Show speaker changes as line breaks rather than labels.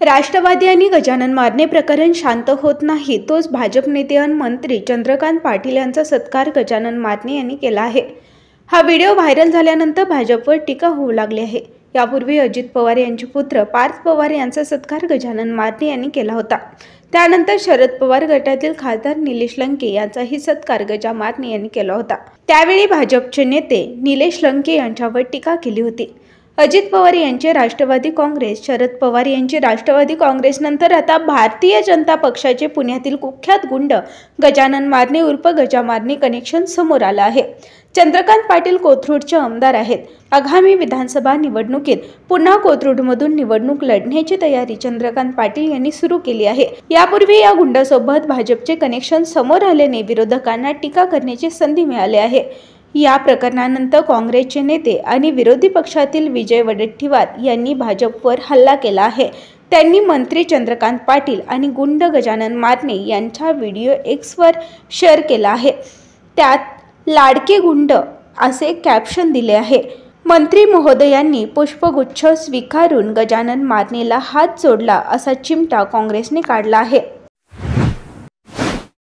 राष्ट्रवादी आणि गजानन मारणे प्रकरण शांत होत नाही, तोच भाजप नेते आणि मंत्री चंद्रकांत पाटील यांचा सत्कार गजानन मारणे यांनी केला आहे। हा व्हिडिओ व्हायरल झाल्यानंतर भाजपवर टीका होऊ लागली आहे। यापूर्वी अजित पवार यांचे पुत्र पार्थ पवार यांचा सत्कार गजानन मारणे यांनी केला होता। त्यानंतर शरद पवार गटातील खासदार निलेश लंके यांचाही सत्कार गजा मारणे यांनी केला होता। त्यावेळी भाजपचे नेते निलेश लंके यांच्यावर टीका केली होती। अजित पवार यांचे राष्ट्रवादी काँग्रेस, शरद पवार यांचे राष्ट्रवादी काँग्रेस नंतर आता भारतीय जनता पक्षाचे पुण्यातील कुख्यात गुंड गजानन मारणे उर्फ गजा मारणे कनेक्शन समोर आलं आहे। चंद्रकांत पाटील कोथरूडचे आमदार आहेत। आगामी विधानसभा निवडणुकीत पुन्हा कोथरूडमधून निवडणूक लढण्याची तयारी चंद्रकांत पाटील यांनी सुरू केली आहे। यापूर्वी या गुंडासोबत भाजपचे कनेक्शन समोर आल्याने विरोधकांना टीका करण्याची संधी मिळाली आहे। या प्रकरणानंतर काँग्रेसचे नेते आणि विरोधी पक्षातील विजय वडेट्टीवार यांनी भाजपवर हल्ला केला आहे। त्यांनी मंत्री चंद्रकांत पाटील आणि गुंड गजानन मारणे यांचा व्हिडिओ एक्सवर शेअर केला आहे। त्यात लाडके गुंड असे कॅप्शन दिले आहे। मंत्री महोदयांनी पुष्पगुच्छ स्वीकारून गजानन मारणेला हात जोडला असा चिमटा काँग्रेसने काढला आहे।